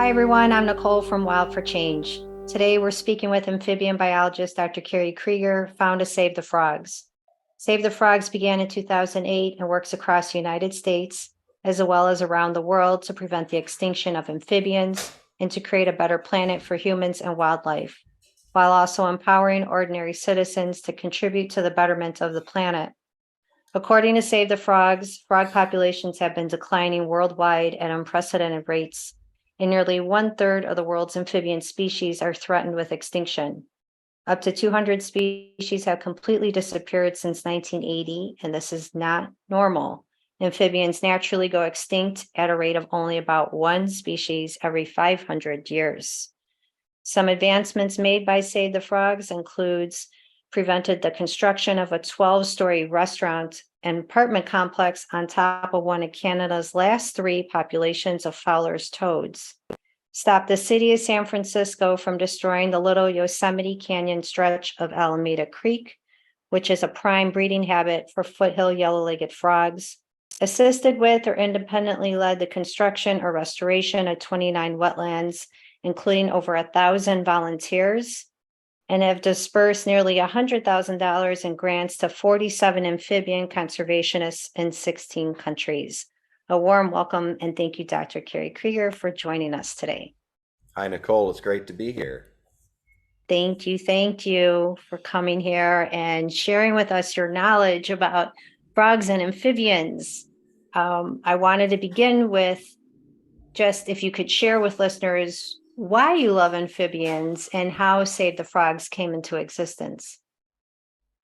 Hi everyone, I'm Nicole from Wild for Change. Today we're speaking with amphibian biologist Dr. Kerry Kriger, founder of Save the Frogs. Save the Frogs began in 2008 and works across the United States as well as around the world to prevent the extinction of amphibians and to create a better planet for humans and wildlife, while also empowering ordinary citizens to contribute to the betterment of the planet. According to Save the Frogs, frog populations have been declining worldwide at unprecedented rates, and nearly one-third of the world's amphibian species are threatened with extinction. Up to 200 species have completely disappeared since 1980, and this is not normal. Amphibians naturally go extinct at a rate of only about one species every 500 years. Some advancements made by Save the Frogs includes prevented the construction of a 12-story restaurant and apartment complex on top of one of Canada's last three populations of Fowler's toads, stopped the city of San Francisco from destroying the Little Yosemite Canyon stretch of Alameda Creek, which is a prime breeding habitat for foothill yellow-legged frogs, assisted with or independently led the construction or restoration of 29 wetlands, including over 1,000 volunteers, and have dispersed nearly $100,000 in grants to 47 amphibian conservationists in 16 countries. A warm welcome and thank you, Dr. Kerry Kriger, for joining us today. Hi, Nicole. It's great to be here. Thank you for coming here and sharing with us your knowledge about frogs and amphibians. I wanted to begin with just if you could share with listeners why you love amphibians and how Save the Frogs came into existence.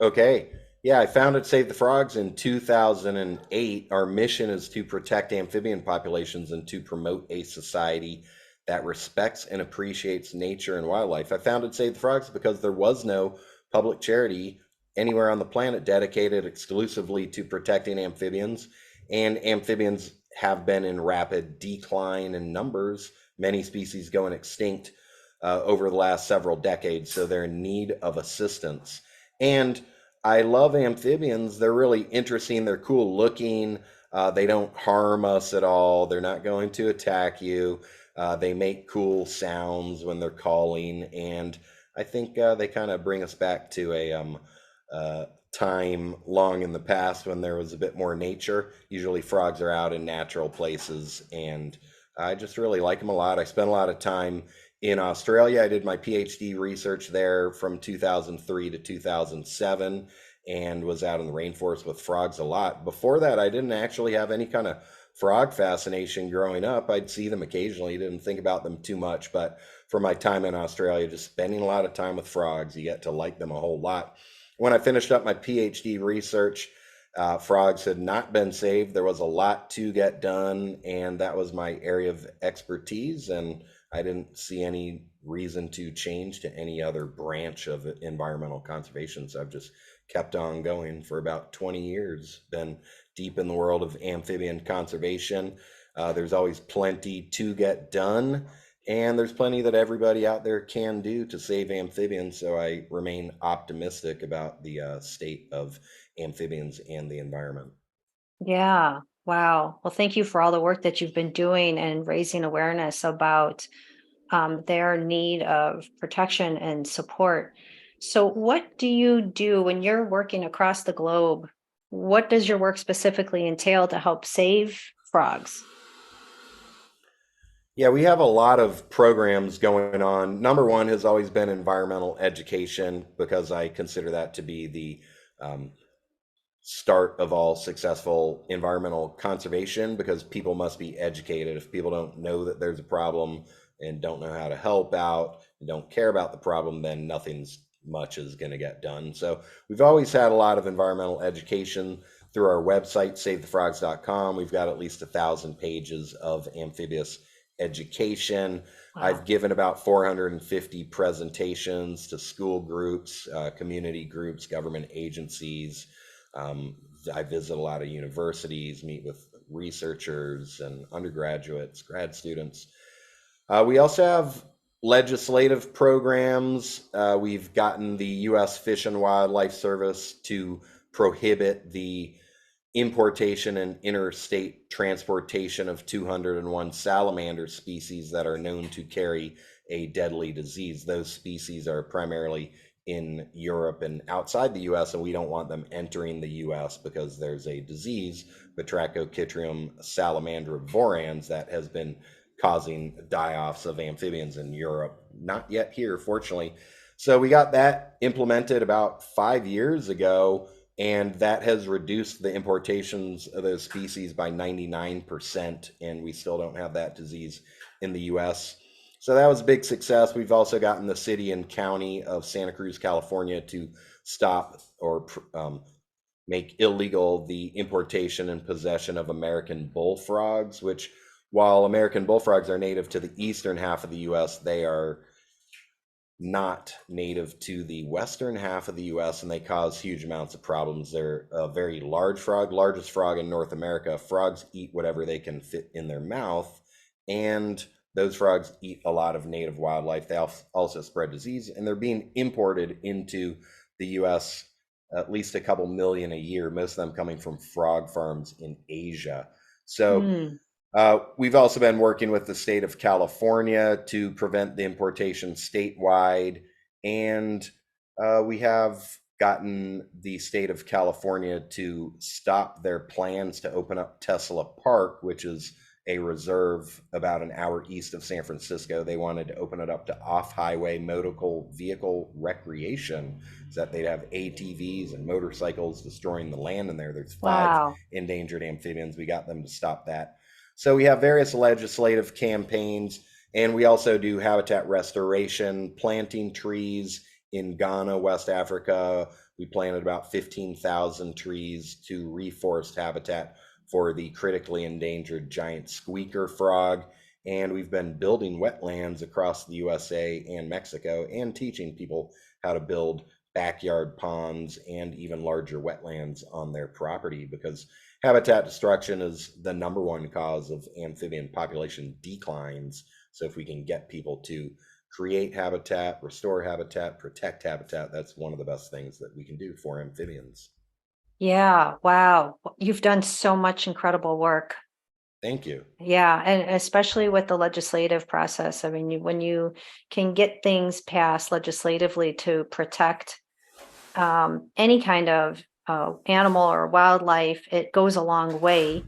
Okay. Yeah, I founded Save the Frogs in 2008. Our mission is to protect amphibian populations and to promote a society that respects and appreciates nature and wildlife. I founded Save the Frogs because there was no public charity anywhere on the planet dedicated exclusively to protecting amphibians, and amphibians have been in rapid decline in numbers, many species going extinct over the last several decades, so they're in need of assistance. And I love amphibians. They're really interesting. They're cool looking. They don't harm us at all. They're not going to attack you. They make cool sounds when they're calling. And I think they kind of bring us back to a time long in the past when there was a bit more nature. Usually frogs are out in natural places. And I just really like them a lot. I spent a lot of time in Australia. I did my PhD research there from 2003 to 2007 and was out in the rainforest with frogs a lot. Before that, I didn't actually have any kind of frog fascination growing up. I'd see them occasionally, didn't think about them too much, but for my time in Australia, just spending a lot of time with frogs, you get to like them a whole lot. When I finished up my PhD research, frogs had not been saved. There was a lot to get done, and that was my area of expertise. And I didn't see any reason to change to any other branch of environmental conservation. So I've just kept on going for about 20 years, been deep in the world of amphibian conservation. There's always plenty to get done, and there's plenty that everybody out there can do to save amphibians. So I remain optimistic about the state of amphibians and the environment. Yeah, wow. Well, thank you for all the work that you've been doing and raising awareness about their need of protection and support. So, what do you do when you're working across the globe? What does your work specifically entail to help save frogs? Yeah, we have a lot of programs going on. Number one has always been environmental education because I consider that to be the um, start of all successful environmental conservation, because people must be educated. If people don't know that there's a problem and don't know how to help out and don't care about the problem, then nothing's much is going to get done. So we've always had a lot of environmental education through our website, savethefrogs.com. We've got at least 1,000 pages of amphibious education. Wow. I've given about 450 presentations to school groups, community groups, government agencies. um, I visit a lot of universities, meet with researchers and undergraduates, grad students. We also have legislative programs. We've gotten the U.S. Fish and Wildlife Service to prohibit the importation and interstate transportation of 201 salamander species that are known to carry a deadly disease. Those species are primarily in Europe and outside the US, and we don't want them entering the US because there's a disease, Batrachochytrium salamandrivorans, that has been causing die-offs of amphibians in Europe. Not yet here, fortunately. So we got that implemented about 5 years ago, and that has reduced the importations of those species by 99%, and we still don't have that disease in the US. So that was a big success. We've also gotten the city and county of Santa Cruz, California to stop or make illegal the importation and possession of American bullfrogs, which, while American bullfrogs are native to the eastern half of the US, they are not native to the western half of the US, and they cause huge amounts of problems. They're a very large frog, largest frog in North America. Frogs eat whatever they can fit in their mouth, and those frogs eat a lot of native wildlife. They also spread disease, and they're being imported into the US, at least a couple million a year, most of them coming from frog farms in Asia. So Hmm. we've also been working with the state of California to prevent the importation statewide, and we have gotten the state of California to stop their plans to open up Tesla Park, which is a reserve about an hour east of San Francisco. They wanted to open it up to off-highway motor vehicle recreation, so that they'd have ATVs and motorcycles destroying the land in there. There's 5 Wow. endangered amphibians. We got them to stop that. So we have various legislative campaigns, and we also do habitat restoration, planting trees in Ghana, West Africa. We planted about 15,000 trees to reforest habitat for the critically endangered giant squeaker frog. And we've been building wetlands across the USA and Mexico, and teaching people how to build backyard ponds and even larger wetlands on their property, because habitat destruction is the number one cause of amphibian population declines. So if we can get people to create habitat, restore habitat, protect habitat, that's one of the best things that we can do for amphibians. Yeah. Wow. You've done so much incredible work. Thank you. Yeah, and especially with the legislative process. I mean, when you can get things passed legislatively to protect any kind of animal or wildlife, it goes a long way.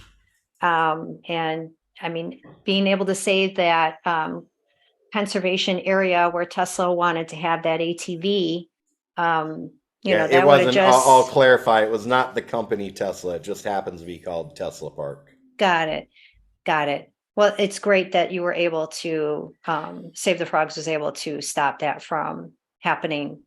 And I mean, being able to save that conservation area where Tesla wanted to have that ATV, Yeah, it that would have wasn't, I'll just clarify, it was not the company Tesla. It just happens to be called Tesla Park. got it. Got it. Well, it's great that you were able to, Save the Frogs was able to stop that from happening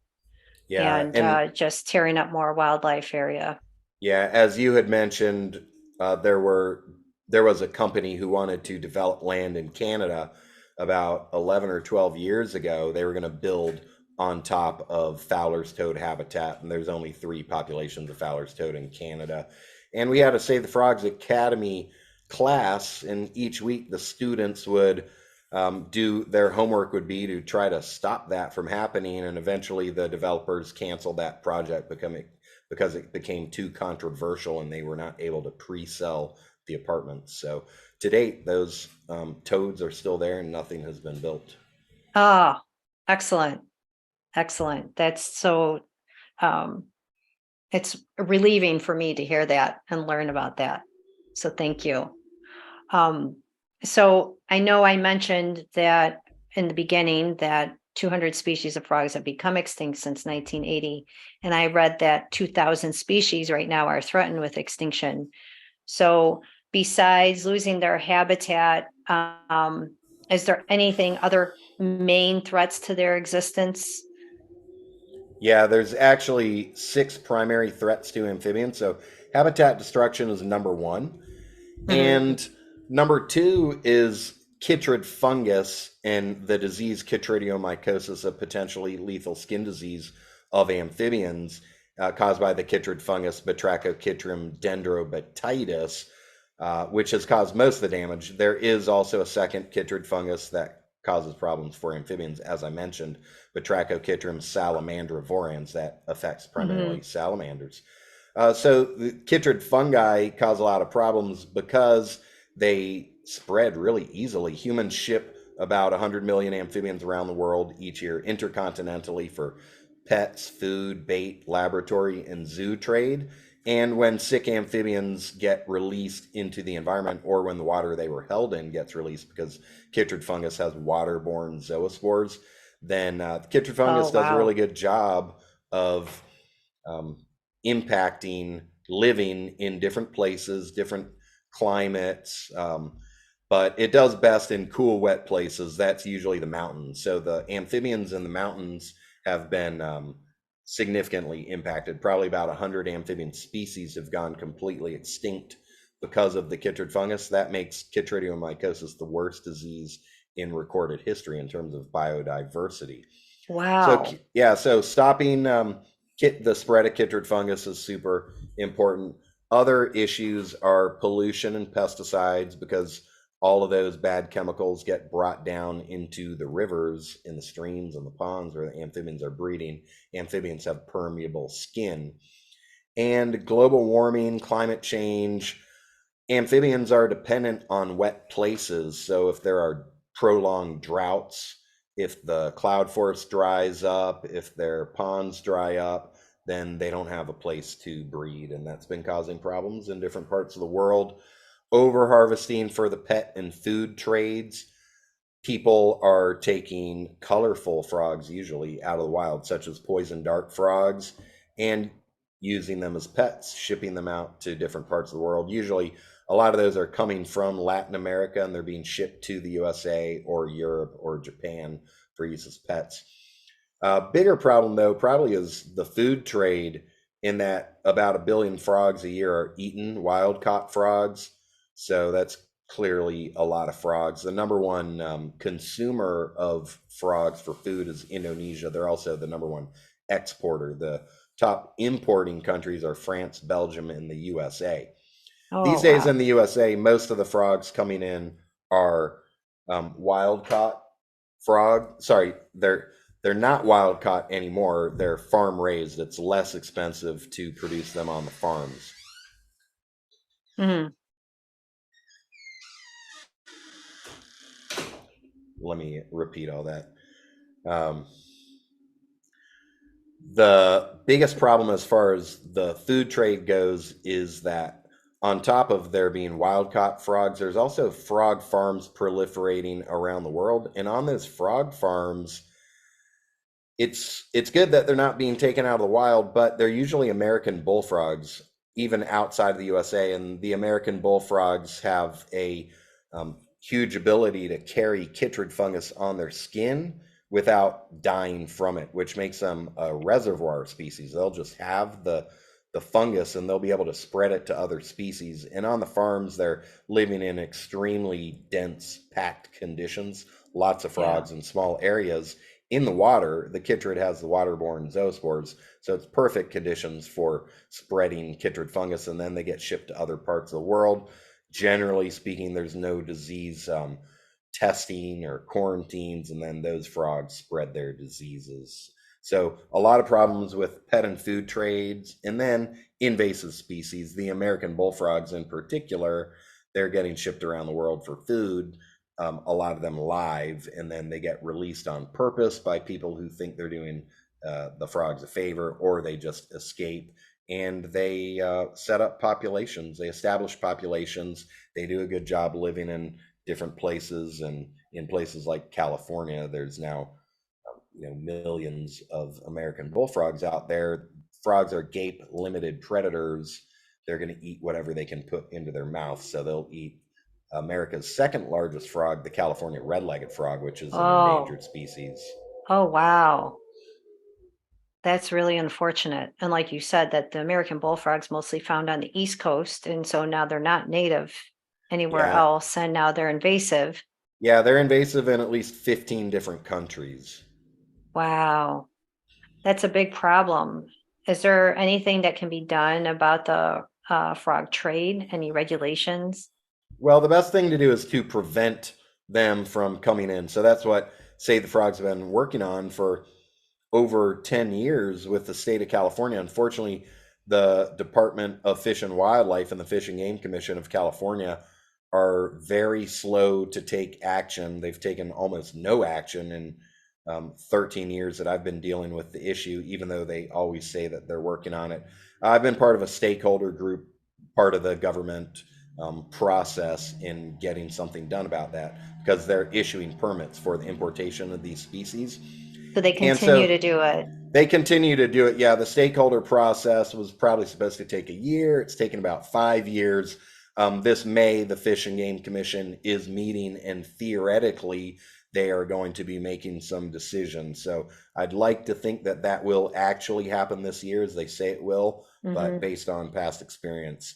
Yeah, and and just tearing up more wildlife area. yeah, as you had mentioned, there was a company who wanted to develop land in Canada about 11 or 12 years ago. They were going to build on top of Fowler's toad habitat, and there's only 3 populations of Fowler's toad in Canada. And we had a Save the Frogs Academy class, and each week the students would do their homework would be to try to stop that from happening, and eventually the developers canceled that project, because it became too controversial and they were not able to pre-sell the apartments. So to date, those toads are still there and nothing has been built. Oh, excellent. Excellent. That's so, um, it's relieving for me to hear that and learn about that. So thank you. Um, so I know I mentioned that in the beginning that 200 species of frogs have become extinct since 1980. And I read that 2,000 species right now are threatened with extinction. So besides losing their habitat, is there anything other main threats to their existence? Yeah, there's actually 6 primary threats to amphibians. So habitat destruction is number 1. Mhm. And number 2 is chytrid fungus and the disease chytridiomycosis, a potentially lethal skin disease of amphibians, caused by the chytrid fungus Batrachochytrium dendrobatitis, which has caused most of the damage. There is also a second chytrid fungus that causes problems for amphibians, as I mentioned, Batrachochytrium salamandrivorans, that affects primarily Mhm. salamanders. So the chytrid fungi cause a lot of problems because they spread really easily. Humans ship about 100 million amphibians around the world each year intercontinentally for pets, food, bait, laboratory, and zoo trade. And when sick amphibians get released into the environment, or when the water they were held in gets released, because chytrid fungus has waterborne zoospores, then the chytrid Oh, fungus does a really wow. good job of um, impacting living in different places, different climates. But it does best in cool, wet places. That's usually the mountains. So the amphibians in the mountains have been significantly impacted. Probably about 100 amphibian species have gone completely extinct because of the chytrid fungus. That makes chytridiomycosis the worst disease in recorded history in terms of biodiversity. So Wow. yeah, so stopping the spread of chytrid fungus is super important. Other issues are pollution and pesticides because all of those bad chemicals get brought down into the rivers, in the streams and the ponds where the amphibians are breeding. Amphibians have permeable skin. And global warming, climate change, amphibians are dependent on wet places. So if there are prolonged droughts, if the cloud forest dries up, if their ponds dry up, then they don't have a place to breed. And that's been causing problems in different parts of the world. Over harvesting for the pet and food trades, people are taking colorful frogs usually out of the wild, such as poison dart frogs, and using them as pets, shipping them out to different parts of the world. Usually, a lot of those are coming from Latin America and they're being shipped to the USA or Europe or Japan for use as pets. Bigger problem, though, probably is the food trade, in that about 1 billion frogs a year are eaten, wild caught frogs. So that's clearly a lot of frogs. The number one consumer of frogs for food is Indonesia. They're also the number one exporter. The top importing countries are France, Belgium, and the USA. Oh, These days in wow. the USA, most of the frogs coming in are wild caught frog. Sorry, they're not wild caught anymore. They're farm raised. It's less expensive to produce them on the farms. Mhm. Let me repeat all that. Um, the biggest problem as far as the food trade goes is that on top of there being wild caught frogs, there's also frog farms proliferating around the world. And on those frog farms, it's good that they're not being taken out of the wild, but they're usually American bullfrogs, even outside of the USA. And the American bullfrogs have a huge ability to carry chytrid fungus on their skin without dying from it, which makes them a reservoir species. They'll just have the fungus and they'll be able to spread it to other species. And on the farms, they're living in extremely dense, packed conditions, lots of Yeah. frogs in small areas. In the water, the chytrid has the waterborne zoospores, so it's perfect conditions for spreading chytrid fungus, and then they get shipped to other parts of the world. Generally speaking, there's no disease testing or quarantines, and then those frogs spread their diseases. So a lot of problems with pet and food trades, and then invasive species. The American bullfrogs, in particular, they're getting shipped around the world for food. A lot of them live, and then they get released on purpose by people who think they're doing the frogs a favor, or they just escape and they set up populations. They establish populations. They do a good job living in different places, and in places like California, there's now millions of American bullfrogs out there. Frogs are gape limited predators. They're going to eat whatever they can put into their mouth. So they'll eat America's second largest frog, the California red-legged frog, which is an Oh, endangered species. oh, wow. That's really unfortunate. And like you said, that the American bullfrogs mostly found on the East Coast, and so now they're not native anywhere Yeah, else, and now they're invasive. yeah, they're invasive in at least 15 different countries. Wow, that's a big problem. Is there anything that can be done about the frog trade? Any regulations? Well, the best thing to do is to prevent them from coming in. So that's what Save the Frogs have been working on for over 10 years with the state of California. Unfortunately, the Department of Fish and Wildlife and the Fish and Game Commission of California are very slow to take action. They've taken almost no action in 13 years that I've been dealing with the issue, even though they always say that they're working on it. I've been part of a stakeholder group, part of the government process in getting something done about that because they're issuing permits for the importation of these species. So they And continue so to do it. they continue to do it. Yeah, the stakeholder process was probably supposed to take a year. It's taken about 5 years. This May, the Fish and Game Commission is meeting, and theoretically, they are going to be making some decisions. So I'd like to think that that will actually happen this year, as they say it will. But Hmm. based on past experience,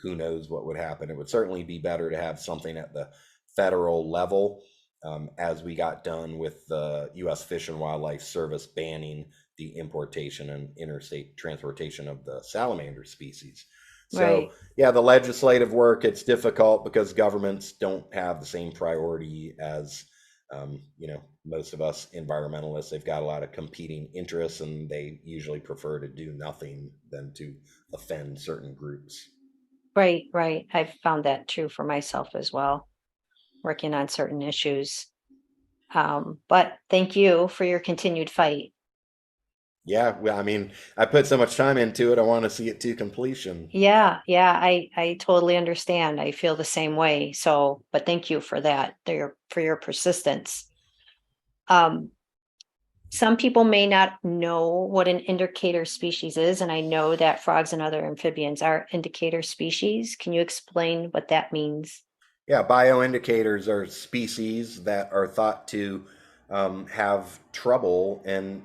who knows what would happen? It would certainly be better to have something at the federal level, as we got done with the U.S. Fish and Wildlife Service banning the importation and interstate transportation of the salamander species. So, Right. yeah, the legislative work, it's difficult because governments don't have the same priority as, most of us environmentalists. They've got a lot of competing interests, and they usually prefer to do nothing than to offend certain groups. Right. Right. I've found that true for myself as well, working on certain issues. But thank you for your continued fight. Yeah, well, I mean, I put so much time into it, I want to see it to completion. Yeah, yeah, I totally understand. I feel the same way. So, but thank you for that, for your persistence. Um, some people may not know what an indicator species is, and I know that frogs and other amphibians are indicator species. Can you explain what that means? Yeah, bioindicators are species that are thought to have trouble and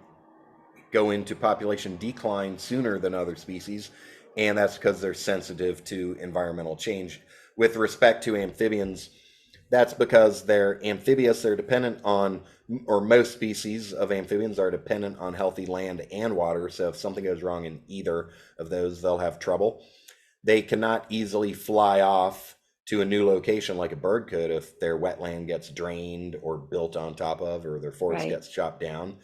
go into population decline sooner than other species, and that's because they're sensitive to environmental change. With respect to amphibians, that's because they're amphibious, they're dependent on, or most species of amphibians are dependent on healthy land and water. So if something goes wrong in either of those, they'll have trouble. They cannot easily fly off to a new location like a bird could if their wetland gets drained or built on top of, or their forest Right, gets chopped down.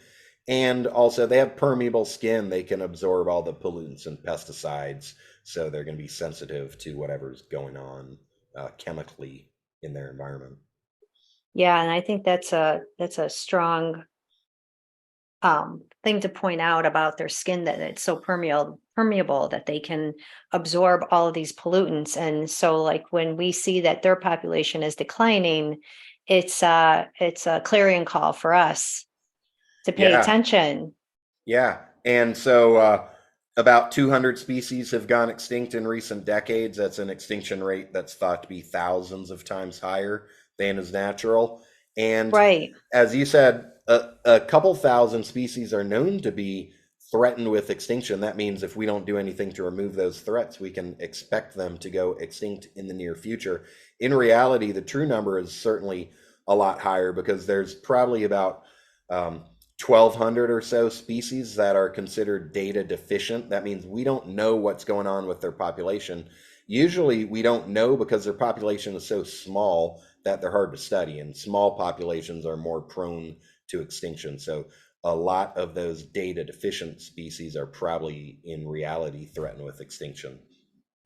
And also, they have permeable skin. They can absorb all the pollutants and pesticides, so they're going to be sensitive to whatever's going on chemically in their environment. yeah, and I think that's a strong thing to point out about their skin, that it's so permeable that they can absorb all of these pollutants. And so like when we see that their population is declining, it's a clarion call for us to pay Yeah, attention. yeah. And so about 200 species have gone extinct in recent decades. That's an extinction rate that's thought to be thousands of times higher than is natural. And Right, as you said, a couple thousand species are known to be threatened with extinction. That means if we don't do anything to remove those threats, we can expect them to go extinct in the near future. In reality, the true number is certainly a lot higher because there's probably about 1,200 or so species that are considered data deficient. That means we don't know what's going on with their population. Usually, we don't know because their population is so small that they're hard to study, and small populations are more prone to extinction. So, a lot of those data deficient species are probably in reality threatened with extinction.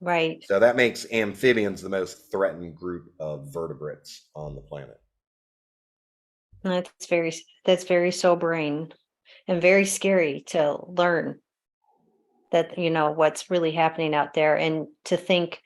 right. So, that makes amphibians the most threatened group of vertebrates on the planet. That's very sobering and very scary to learn that, what's really happening out there, and to think,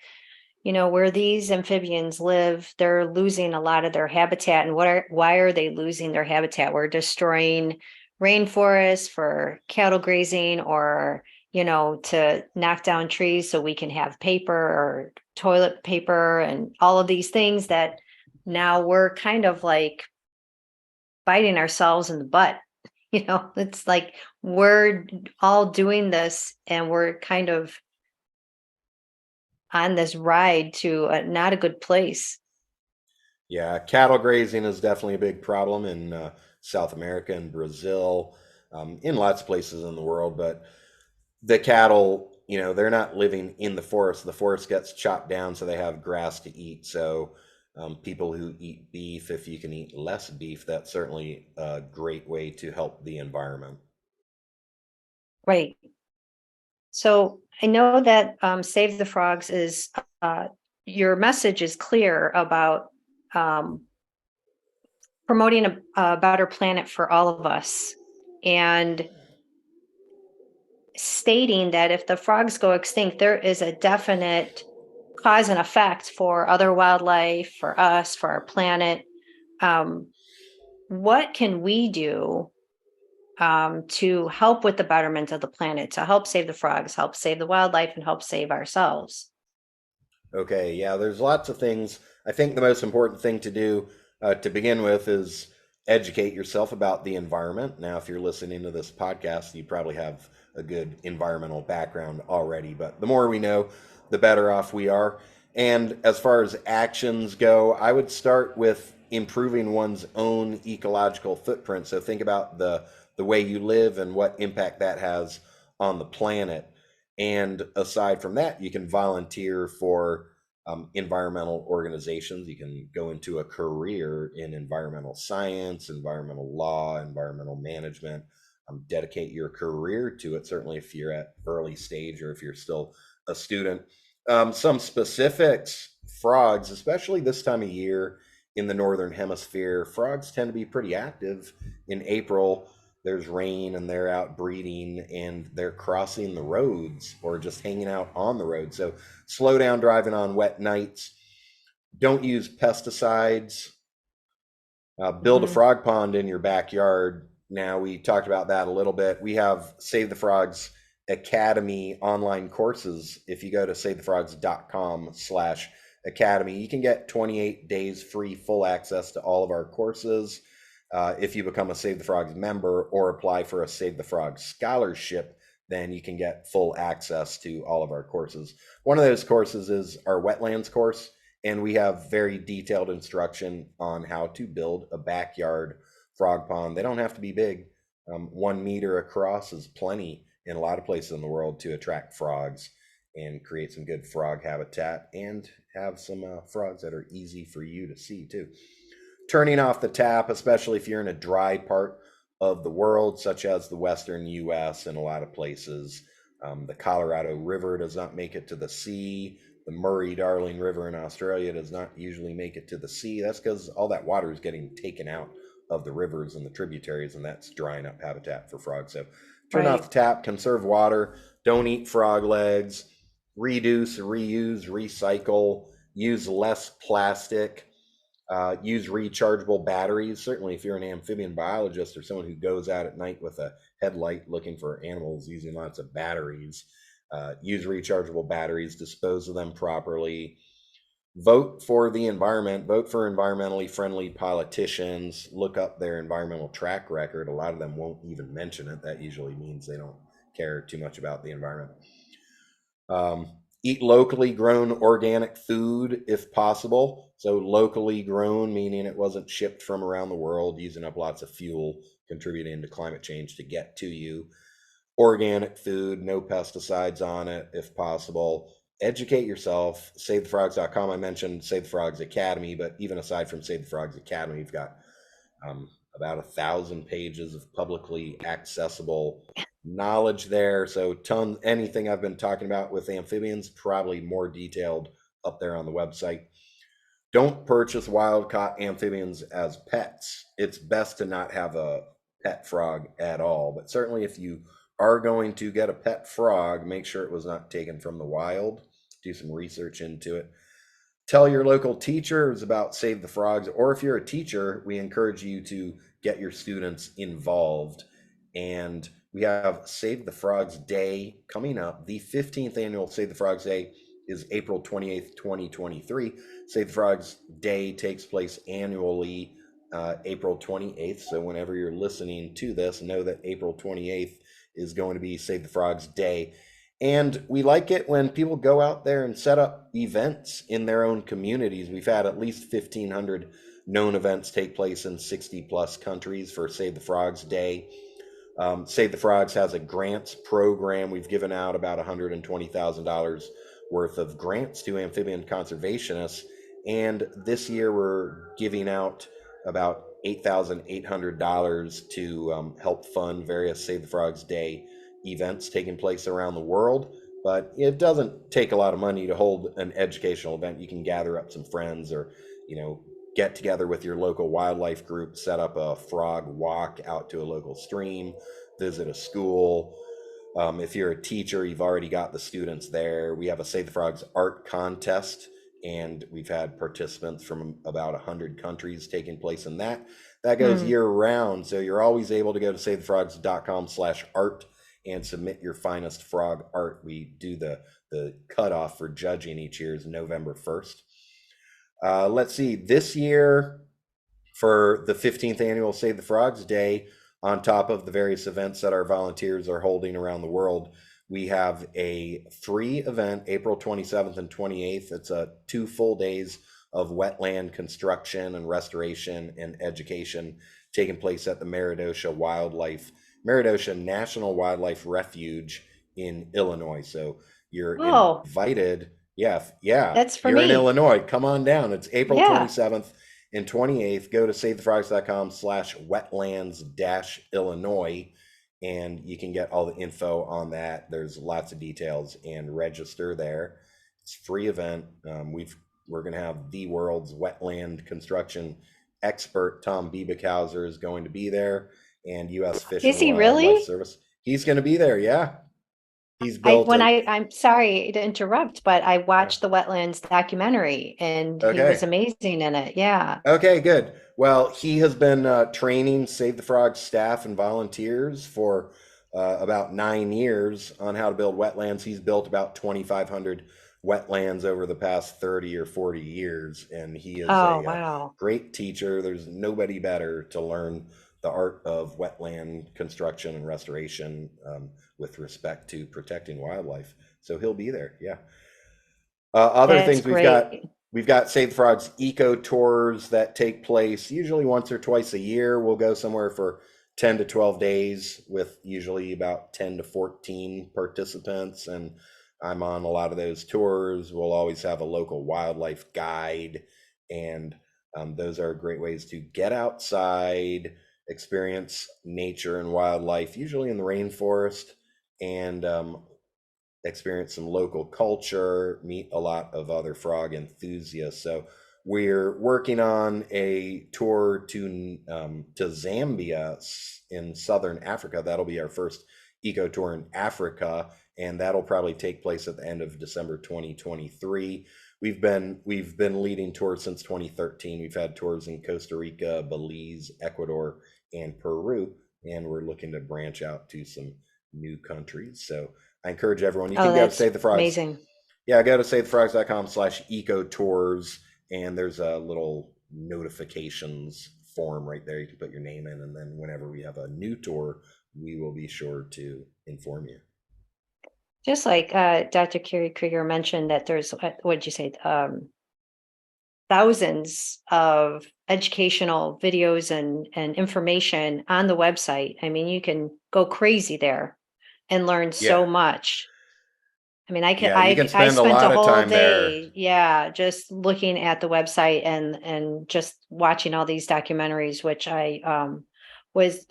where these amphibians live, they're losing a lot of their habitat. And why are they losing their habitat? We're destroying rainforests for cattle grazing, or, to knock down trees so we can have paper or toilet paper and all of these things that now we're kind of like biting ourselves in the butt. It's like we're all doing this and we're kind of on this ride to not a good place. Yeah, cattle grazing is definitely a big problem in South America and Brazil, in lots of places in the world. But the cattle, they're not living in the forest. The forest gets chopped down so they have grass to eat. So, people who eat beef, if you can eat less beef, that's certainly a great way to help the environment. Right. So I know that Save the Frogs is, your message is clear about um, promoting a better planet for all of us, and stating that if the frogs go extinct, there is a definite cause and effect for other wildlife, for us, for our planet. Um, what can we do to help with the betterment of the planet, to help save the frogs, help save the wildlife, and help save ourselves? Okay, yeah, there's lots of things. I think the most important thing to do to begin with is educate yourself about the environment. Now, if you're listening to this podcast, you probably have a good environmental background already, but the more we know, the better off we are. And as far as actions go, I would start with improving one's own ecological footprint. So think about the way you live and what impact that has on the planet. And aside from that, you can volunteer for environmental organizations. You can go into a career in environmental science, environmental law, environmental management. Dedicate your career to it, certainly if you're at early stage or if you're still a student. Some specifics: frogs, especially this time of year in the northern hemisphere, frogs tend to be pretty active in April. There's rain and they're out breeding and they're crossing the roads or just hanging out on the road. So slow down driving on wet nights. Don't use pesticides. Build a Mhm. frog pond in your backyard. Now, we talked about that a little bit. We have Save the Frogs Academy online courses. If you go to savethefrogs.com/academy, you can get 28 days free full access to all of our courses. If you become a Save the Frogs member or apply for a Save the Frogs scholarship, then you can get full access to all of our courses. One of those courses is our wetlands course, and we have very detailed instruction on how to build a backyard frog pond. They don't have to be big. 1 meter across is plenty in a lot of places in the world to attract frogs and create some good frog habitat and have some frogs that are easy for you to see too. Turning off the tap, especially if you're in a dry part of the world, such as the Western US and a lot of places. The Colorado River does not make it to the sea. The Murray-Darling River in Australia does not usually make it to the sea. That's because all that water is getting taken out of the rivers and the tributaries, and that's drying up habitat for frogs. So turn off Right. the tap, conserve water, don't eat frog legs, reduce, reuse, recycle, use less plastic. Use rechargeable batteries. Certainly, if you're an amphibian biologist or someone who goes out at night with a headlight looking for animals using lots of batteries, use rechargeable batteries, dispose of them properly. Vote for the environment, vote for environmentally friendly politicians, look up their environmental track record. A lot of them won't even mention it. That usually means they don't care too much about the environment. Eat locally grown organic food if possible. So, locally grown, meaning it wasn't shipped from around the world, using up lots of fuel, contributing to climate change to get to you. Organic food, no pesticides on it if possible. Educate yourself. SaveTheFrogs.com. I mentioned Save the Frogs Academy, but even aside from Save the Frogs Academy, we've got about 1,000 pages of publicly accessible knowledge there. So anything I've been talking about with amphibians, probably more detailed up there on the website. Don't purchase wild caught amphibians as pets. It's best to not have a pet frog at all. But certainly if you are going to get a pet frog, make sure it was not taken from the wild. Do some research into it. Tell your local teachers about Save the Frogs, or if you're a teacher, we encourage you to get your students involved. And we have Save the Frogs Day coming up. The 15th annual Save the Frogs Day is April 28th, 2023. Save the Frogs Day takes place annually April 28th. So whenever you're listening to this, know that April 28th is going to be Save the Frogs Day. And we like it when people go out there and set up events in their own communities. We've had at least 1,500 known events take place in 60 plus countries for Save the Frogs Day. Save the Frogs has a grants program. We've given out about $120,000 worth of grants to amphibian conservationists. And this year we're giving out about $8,800 to help fund various Save the Frogs Day events taking place around the world. but it doesn't take a lot of money to hold an educational event. You can gather up some friends, or you know, get together with your local wildlife group, set up a frog walk out to a local stream, visit a school. If you're a teacher, you've already got the students there. We have a Save the Frogs art contest, and we've had participants from about 100 countries taking place in that. That goes Hmm. year round, so you're always able to go to savethefrogs.com/art and submit your finest frog art. We do the cutoff for judging each year is November 1st. Let's see, this year for the 15th annual Save the Frogs Day, on top of the various events that our volunteers are holding around the world, we have a free event April 27th and 28th. It's a 2 full days of wetland construction and restoration and education taking place at the Meridosha National Wildlife Refuge in Illinois. So you're Oh, invited. Yeah, yeah. that's for You're in me. Illinois. Come on down. It's April Yeah, 27th and 28th. Go to savethefrogs.com/wetlands-Illinois, and you can get all the info on that. There's lots of details, and register there. It's a free event. We're going to have the world's wetland construction expert, Tom Biebeckhauser, is going to be there, and U.S. Fish is and he Wildlife really? Service. He's going to be there. Yeah, he's built When a. I'm sorry to interrupt, but I Yeah. watched the wetlands documentary and he was Okay. amazing in it. Yeah. Okay, good. Well, he has been training Save the Frogs staff and volunteers for about 9 years on how to build wetlands. He's built about 2,500 wetlands over the past 30 or 40 years, and he is Oh, a wow. great teacher. There's nobody better to learn the art of wetland construction and restoration with respect to protecting wildlife. So he'll be there. Yeah. Other That's things we've got Save the Frogs eco tours that take place usually once or twice a year. We'll go somewhere for 10 to 12 days with usually about 10 to 14 participants, and I'm on a lot of those tours. We'll always have a local wildlife guide, and those are great ways to get outside, experience nature and wildlife, usually in the rainforest, and experience some local culture, meet a lot of other frog enthusiasts. So we're working on a tour to Zambia in southern Africa. That'll be our first eco tour in Africa, and that'll probably take place at the end of December 2023. We've been leading tours since 2013. We've had tours in Costa Rica, Belize, Ecuador, and Peru, and we're looking to branch out to some new countries. So I encourage everyone. You Oh, can go to that's Save the Frogs. amazing. Yeah, go to savethefrogs.com/eco tours, and there's a little notifications form right there. You can put your name in, and then whenever we have a new tour, we will be sure to inform you. Just like Dr. Kerry Krieger mentioned that there's, what did you say? Thousands of educational videos and information on the website. I mean, you can go crazy there and learn Yeah, so much. I mean, yeah, you can I spend a spent a lot of whole time there. day, yeah, just looking at the website and just watching all these documentaries, which I was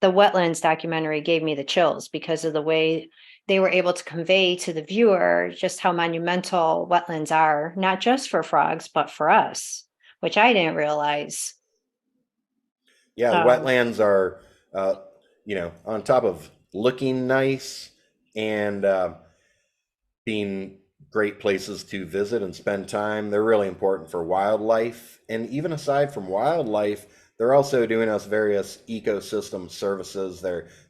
the wetlands documentary gave me the chills because of the way they were able to convey to the viewer just how monumental wetlands are, not just for frogs, but for us, which I didn't realize. Yeah, the Um, wetlands are, uh, on top of looking nice and being great places to visit and spend time. They're really important for wildlife. And even aside from wildlife, they're also doing us various ecosystem services.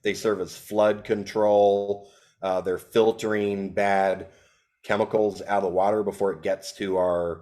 They serve as flood control. They're filtering bad chemicals out of the water before it gets to our,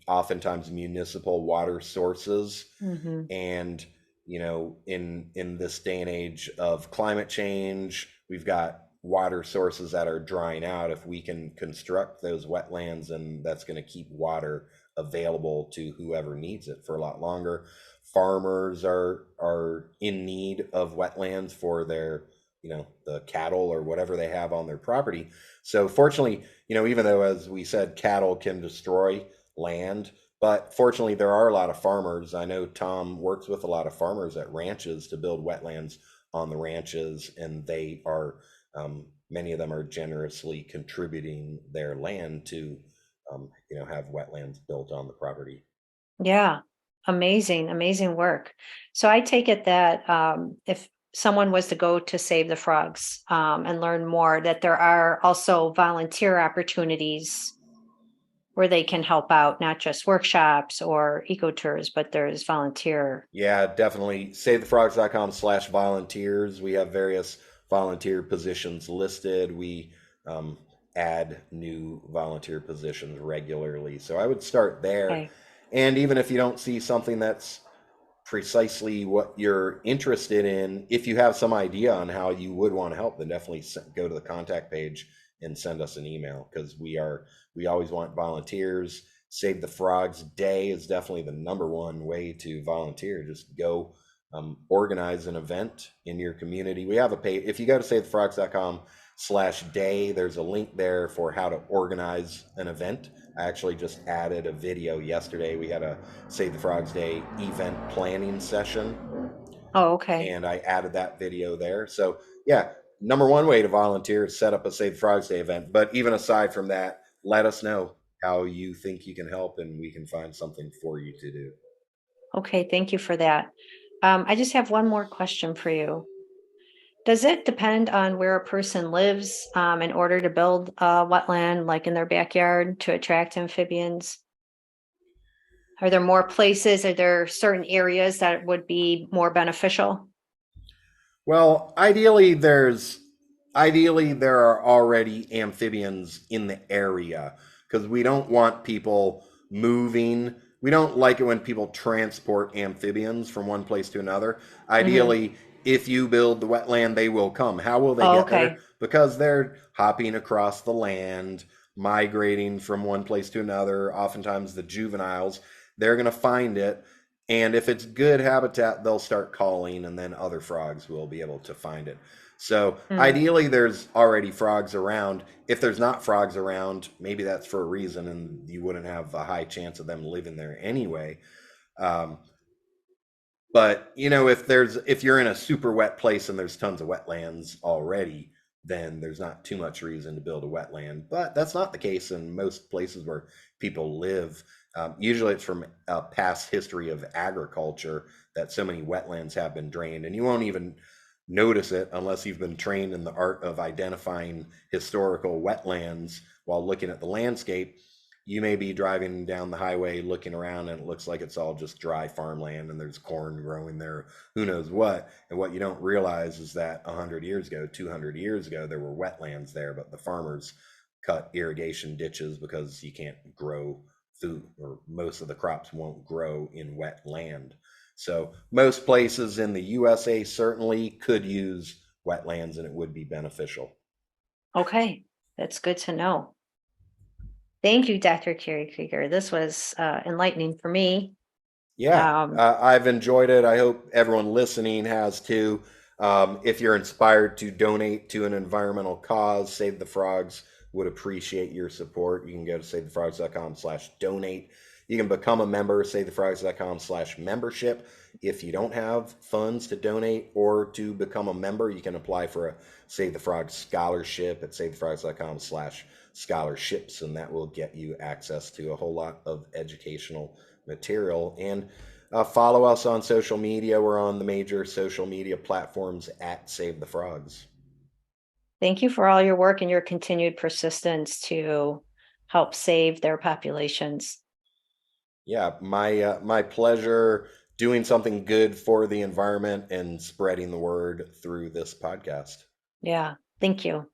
oftentimes municipal water sources. mhm. And in this day and age of climate change, we've got water sources that are drying out. If we can construct those wetlands, and that's going to keep water available to whoever needs it for a lot longer. Farmers are in need of wetlands for their, the cattle or whatever they have on their property. So fortunately, even though, as we said, cattle can destroy land, but fortunately, there are a lot of farmers. I know Tom works with a lot of farmers at ranches to build wetlands on the ranches, and they are many of them are generously contributing their land to, have wetlands built on the property. Yeah. Amazing, amazing work. So I take it that if someone was to go to Save the Frogs and learn more, that there are also volunteer opportunities where they can help out, not just workshops or eco tours, but there's volunteer. Yeah, definitely. SaveTheFrogs.com/volunteers. We have various volunteer positions listed. We um, add new volunteer positions regularly. So I would start there. Okay. And even if you don't see something that's precisely what you're interested in, if you have some idea on how you would want to help, then definitely go to the contact page and send us an email, because we always want volunteers. Save the Frogs Day is definitely the number one way to volunteer. Just go organize an event in your community. We have a page. If you go to savethefrogs.com/day, there's a link there for how to organize an event. I actually just added a video yesterday. We had a Save the Frogs Day event planning session, Oh, okay. and I added that video there. So, yeah, number one way to volunteer is set up a Save the Frogs Day event. But even aside from that, let us know how you think you can help, and we can find something for you to do. Okay. Thank you for that. I just have one more question for you. Does it depend on where a person lives in order to build a wetland, like in their backyard, to attract amphibians? Are there more places? Are there certain areas that would be more beneficial? Well, ideally there are already amphibians in the area, because we don't want people moving. We don't like it when people transport amphibians from one place to another. Hmm. Ideally, if you build the wetland, they will come. How will they Oh, get there? okay. Because they're hopping across the land, migrating from one place to another. Oftentimes the juveniles, they're going to find it, and if it's good habitat, they'll start calling, and then other frogs will be able to find it. So Mm. ideally, there's already frogs around. If there's not frogs around, maybe that's for a reason, and you wouldn't have a high chance of them living there anyway. Um, but if you're in a super wet place and there's tons of wetlands already, then there's not too much reason to build a wetland. But that's not the case in most places where people live. Usually, it's from a past history of agriculture that so many wetlands have been drained, and you won't even notice it unless you've been trained in the art of identifying historical wetlands while looking at the landscape. You may be driving down the highway looking around, and it looks like it's all just dry farmland and there's corn growing there, who knows what. And what you don't realize is that 100 years ago, 200 years ago, there were wetlands there, but the farmers cut irrigation ditches because you can't grow food, or most of the crops won't grow in wet land. So most places in the USA certainly could use wetlands, and it would be beneficial. Okay. That's good to know. Thank you, Dr. Kerry Krieger. This was enlightening for me. Yeah, Um, I've enjoyed it. I hope everyone listening has too. If you're inspired to donate to an environmental cause, Save the Frogs would appreciate your support. You can go to savethefrogs.com/donate. You can become a member, savethefrogs.com/membership. If you don't have funds to donate or to become a member, you can apply for a Save the Frogs scholarship at savethefrogs.com/scholarships, and that will get you access to a whole lot of educational material. And follow us on social media. We're on the major social media platforms at Save the Frogs. Thank you for all your work and your continued persistence to help save their populations. Yeah, my pleasure doing something good for the environment and spreading the word through this podcast. Yeah. Thank you.